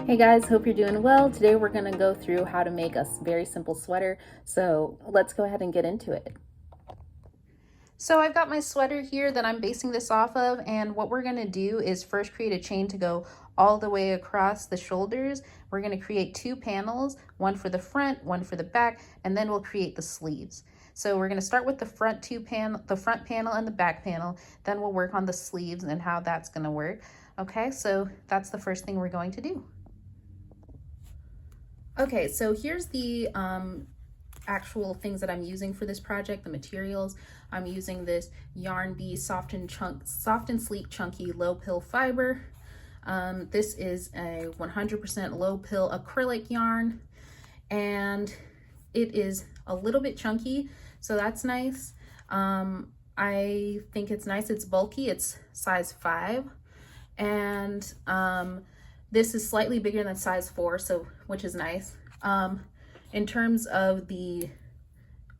Hey guys, hope you're doing well. Today we're going to go through how to make a very simple sweater. So let's go ahead and get into it. So I've got my sweater here that I'm basing this off of, and what we're going to do is first create a chain to go all the way across the shoulders. We're going to create two panels, one for the front, one for the back, and then we'll create the sleeves. So we're going to start with the front panel and the back panel, then we'll work on the sleeves and how that's going to work. Okay, so that's the first thing we're going to do. Okay, so here's the actual things that I'm using for this project, the materials. I'm using this Yarn Bee soft and sleek chunky low pill fiber. This is a 100% low pill acrylic yarn, and it is a little bit chunky, so that's nice. I think it's nice. It's bulky. It's size 5, and this is slightly bigger than size 4, so which is nice. In terms of the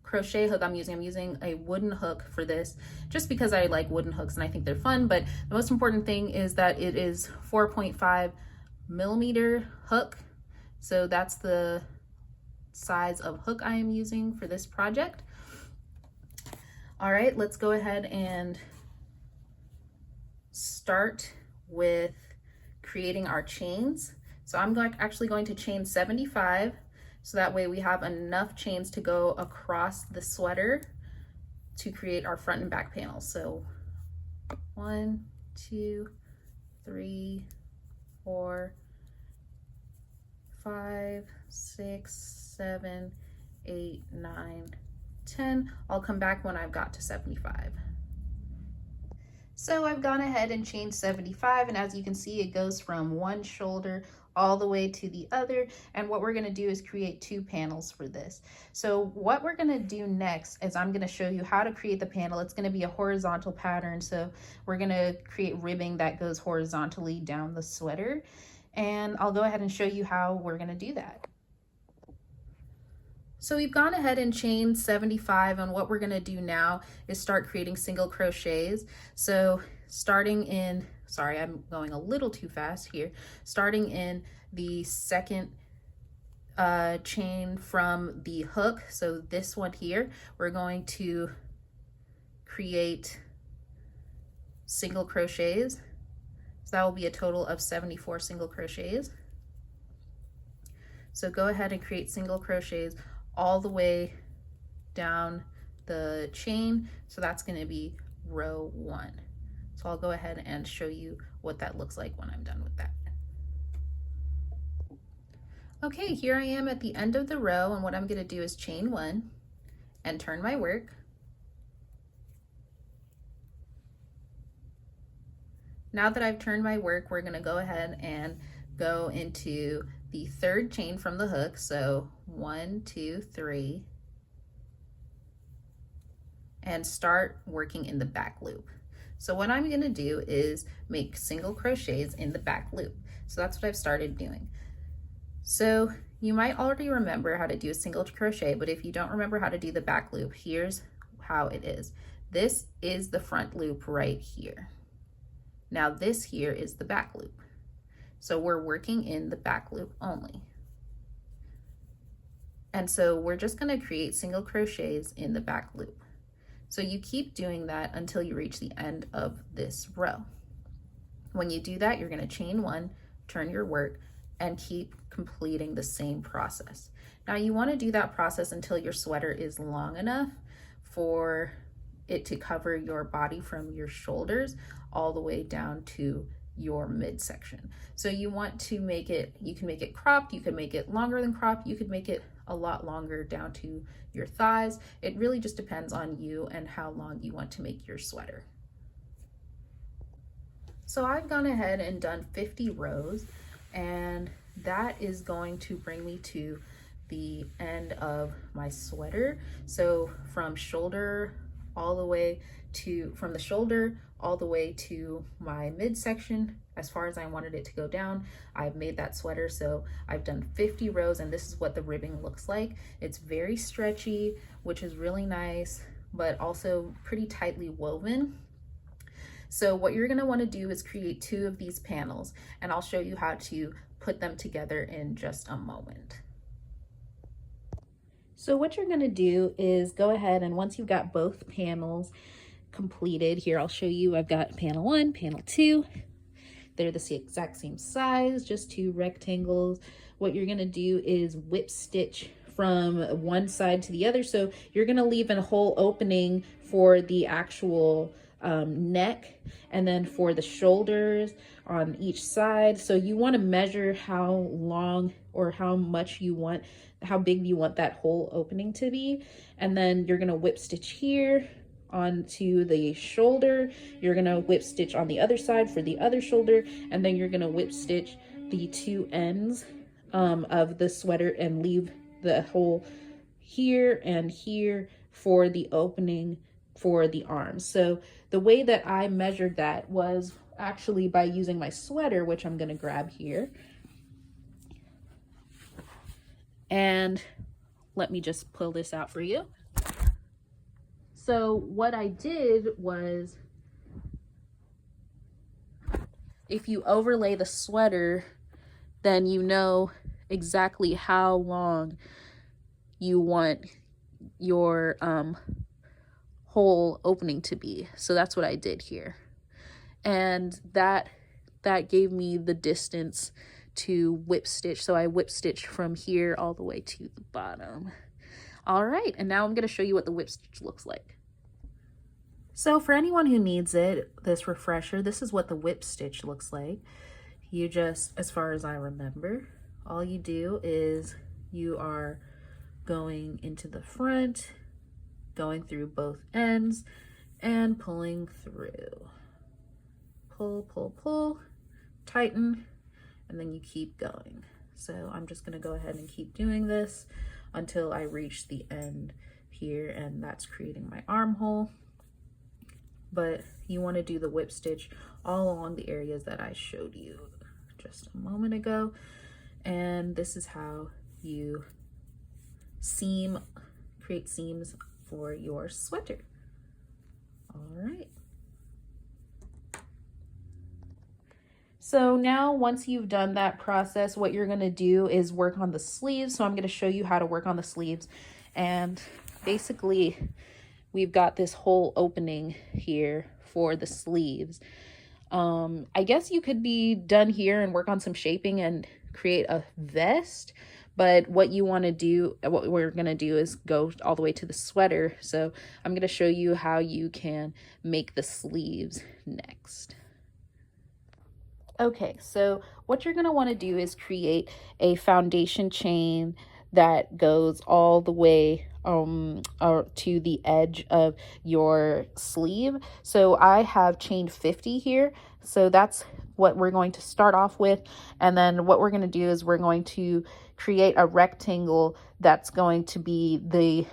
crochet hook I'm using a wooden hook for this, just because I like wooden hooks and I think they're fun. But the most important thing is that it is 4.5 millimeter hook. So that's the size of hook I am using for this project. All right, let's go ahead and start with creating our chains. So I'm actually going to chain 75, so that way we have enough chains to go across the sweater to create our front and back panels. So 1, 2, 3, 4, 5, 6, 7, 8, 9, 10. I'll come back when I've got to 75. So I've gone ahead and chained 75, and as you can see, it goes from one shoulder all the way to the other. And what we're going to do is create two panels for this. So what we're going to do next is I'm going to show you how to create the panel. It's going to be a horizontal pattern. So we're going to create ribbing that goes horizontally down the sweater. And I'll go ahead and show you how we're going to do that. So we've gone ahead and chained 75, and what we're going to do now is start creating single crochets. So starting in, sorry, I'm going a little too fast here, starting in the second chain from the hook, so this one here, we're going to create single crochets. So that will be a total of 74 single crochets. So go ahead and create single crochets all the way down the chain. So that's going to be row 1. So I'll go ahead and show you what that looks like when I'm done with that. Okay, here I am at the end of the row, and what I'm going to do is chain 1 and turn my work. Now that I've turned my work, we're going to go ahead and go into the third chain from the hook. So 1, 2, 3, and start working in the back loop. So what I'm going to do is make single crochets in the back loop. So that's what I've started doing. So you might already remember how to do a single crochet, but if you don't remember how to do the back loop, here's how it is. This is the front loop right here. Now this here is the back loop. So we're working in the back loop only. And so we're just going to create single crochets in the back loop. So you keep doing that until you reach the end of this row. When you do that, you're going to chain 1, turn your work, and keep completing the same process. Now you want to do that process until your sweater is long enough for it to cover your body from your shoulders all the way down to your midsection. So you want to make it, you can make it cropped, you can make it longer than cropped, you could make it a lot longer down to your thighs. It really just depends on you and how long you want to make your sweater. So I've gone ahead and done 50 rows, and that is going to bring me to the end of my sweater. So from shoulder all the way to, from the shoulder all the way to my midsection, as far as I wanted it to go down, I've made that sweater. So I've done 50 rows, and this is what the ribbing looks like. It's very stretchy, which is really nice, but also pretty tightly woven. So what you're going to want to do is create 2 of these panels, and I'll show you how to put them together in just a moment. So what you're going to do is go ahead, and once you've got both panels completed, here I'll show you. I've got panel 1, panel 2. They're the exact same size, just 2 rectangles. What you're going to do is whip stitch from one side to the other. So you're going to leave a whole opening for the actual neck, and then for the shoulders on each side. So you want to measure how long or how much you want, how big you want that whole opening to be. And then you're going to whip stitch here onto the shoulder. You're going to whip stitch on the other side for the other shoulder, and then you're going to whip stitch the 2 ends of the sweater and leave the hole here and here for the opening for the arms. So the way that I measured that was actually by using my sweater, which I'm going to grab here. And let me just pull this out for you. So what I did was, if you overlay the sweater, then you know exactly how long you want your whole opening to be. So that's what I did here. And that gave me the distance to whip stitch. So I whip stitch from here all the way to the bottom. All right, and now I'm going to show you what the whip stitch looks like. So for anyone who needs it, this refresher, this is what the whip stitch looks like. You just, as far as I remember, all you do is you are going into the front, going through both ends, and pulling through. Pull, pull, pull, tighten, and then you keep going. So I'm just going to go ahead and keep doing this until I reach the end here, and that's creating my armhole. But you want to do the whip stitch all along the areas that I showed you just a moment ago. And this is how you create seams for your sweater. All right. So now once you've done that process, what you're going to do is work on the sleeves. So I'm going to show you how to work on the sleeves. And basically we've got this whole opening here for the sleeves. I guess you could be done here and work on some shaping and create a vest, but what you want to do, what we're going to do is go all the way to the sweater. So I'm going to show you how you can make the sleeves next. Okay, so what you're going to want to do is create a foundation chain that goes all the way to the edge of your sleeve. So I have chained 50 here. So that's what we're going to start off with. And then what we're going to do is we're going to create a rectangle that's going to be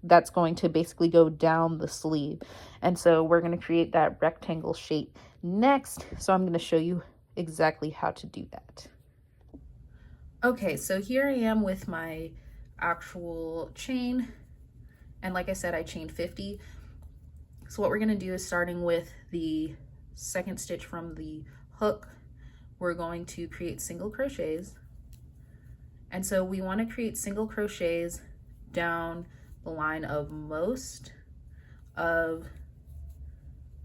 that's going to basically go down the sleeve. And so we're going to create that rectangle shape next. So I'm going to show you exactly how to do that. Okay, so here I am with my actual chain, and like I said, I chained 50. So what we're going to do is, starting with the second stitch from the hook, we're going to create single crochets. And so we want to create single crochets down the line of most of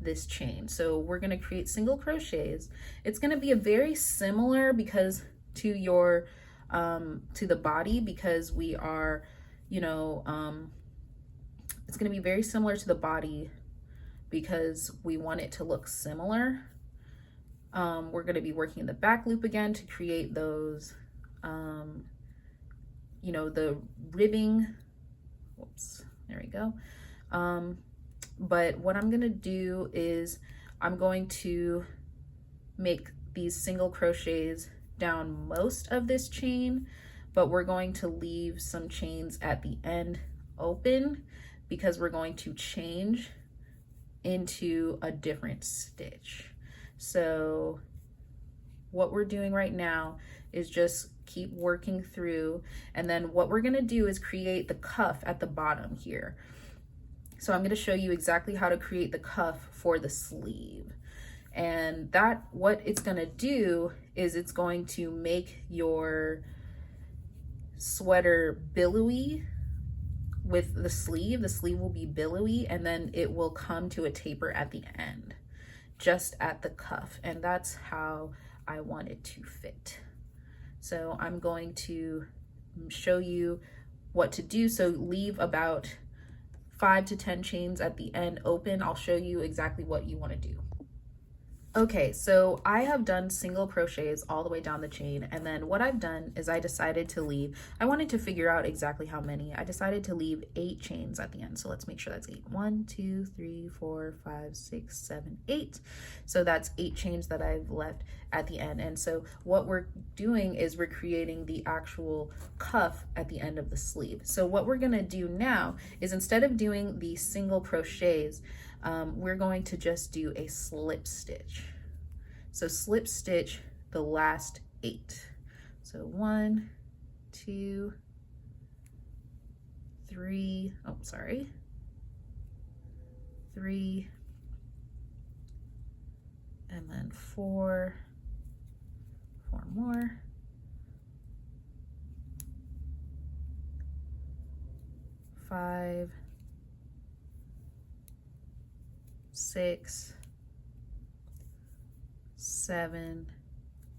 this chain. So we're going to create single crochets. It's going to be a very similar because to your to the body, because we are, you know, it's going to be very similar to the body because we want it to look similar. We're going to be working the back loop again to create those, you know, the ribbing. Whoops, there we go. But what I'm going to do is I'm going to make these single crochets down most of this chain, but we're going to leave some chains at the end open because we're going to change into a different stitch. So what we're doing right now is just keep working through, and then what we're going to do is create the cuff at the bottom here. So I'm going to show you exactly how to create the cuff for the sleeve. And that, what it's going to do is it's going to make your sweater billowy with the sleeve. The sleeve will be billowy, and then it will come to a taper at the end, just at the cuff. And that's how I want it to fit. So I'm going to show you what to do. So leave about 5 to 10 chains at the end open. I'll show you exactly what you want to do. Okay, so I have done single crochets all the way down the chain, and then what I've done is I decided to leave, I wanted to figure out exactly how many. I decided to leave 8 chains at the end. So let's make sure that's 8. 1, 2, 3, 4, 5, 6, 7, 8. So that's 8 chains that I've left at the end. And so what we're doing is we're creating the actual cuff at the end of the sleeve. So what we're gonna do now is, instead of doing the single crochets, we're going to just do a slip stitch. So slip stitch the last 8. So 1, 2, 3, 3, and then 4 more, 5, 6, 7,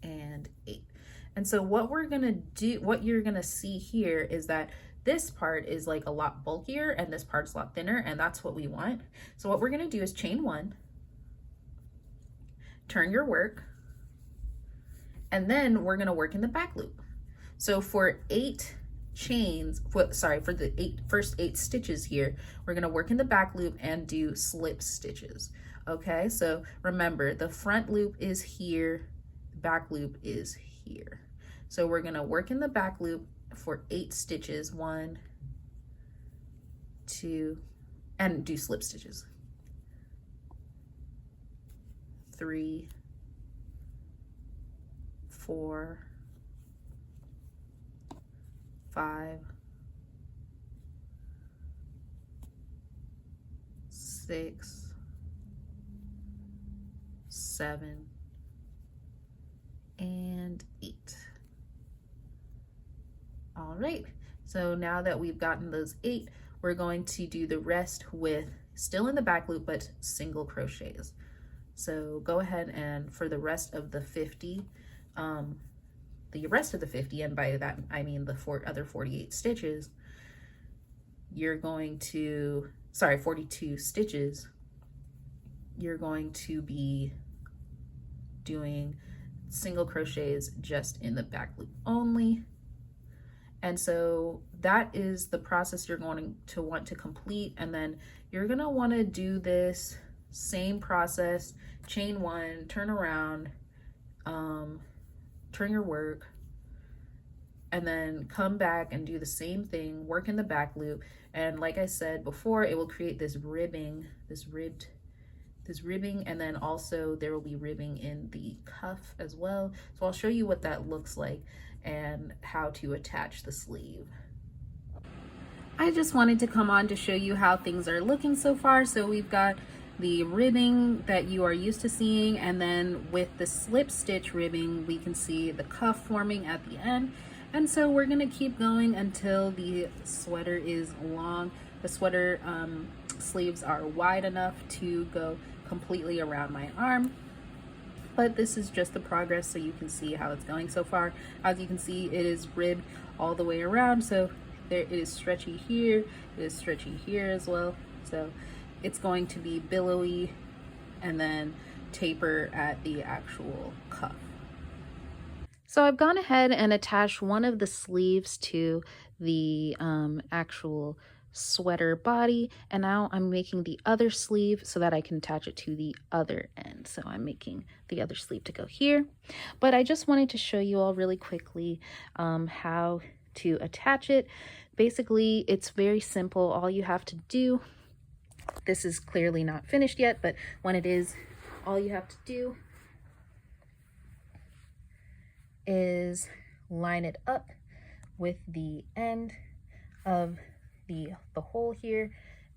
and 8. And so what we're gonna do, what you're gonna see here is that this part is like a lot bulkier and this part's a lot thinner, and that's what we want. So what we're gonna do is chain 1, turn your work, and then we're gonna work in the back loop. So for 8 chains, for the first 8 stitches here, we're gonna work in the back loop and do slip stitches. Okay, so remember, the front loop is here, back loop is here. So we're gonna work in the back loop for 8 stitches, 1, 2, and do slip stitches. 3, 4, 5, 6, 7, and 8. All right, so now that we've gotten those 8, we're going to do the rest with, still in the back loop, but single crochets. So go ahead, and for the rest of the 50, and by that I mean the other 48 stitches, you're going to, 42 stitches, you're going to be doing single crochets just in the back loop only. And so that is the process you're going to want to complete. And then you're going to want to do this same process, chain 1, turn around, turn your work, and then come back and do the same thing, work in the back loop. And like I said before, it will create this ribbing, this ribbing, and then also there will be ribbing in the cuff as well. So I'll show you what that looks like and how to attach the sleeve. I just wanted to come on to show you how things are looking so far. So we've got the ribbing that you are used to seeing, and then with the slip stitch ribbing, we can see the cuff forming at the end. And so we're gonna keep going until the sweater is long. The sweater sleeves are wide enough to go completely around my arm. But this is just the progress, so you can see how it's going so far. As you can see, it is ribbed all the way around. So there, it is stretchy here, it is stretchy here as well. So it's going to be billowy and then taper at the actual cuff. So I've gone ahead and attached one of the sleeves to the actual sweater body, and now I'm making the other sleeve so that I can attach it to the other end. So I'm making the other sleeve to go here, but I just wanted to show you all really quickly how to attach it. Basically, it's very simple. All you have to do, this is clearly not finished yet, but when it is, all you have to do is line it up with the end of the hole here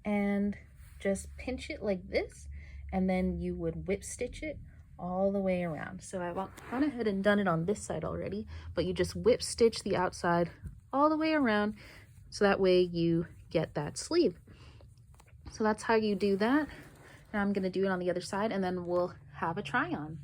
and just pinch it like this, and then you would whip stitch it all the way around. So I've gone ahead and done it on this side already, but you just whip stitch the outside all the way around, so that way you get that sleeve. So that's how you do that. Now I'm going to do it on the other side, and then we'll have a try on.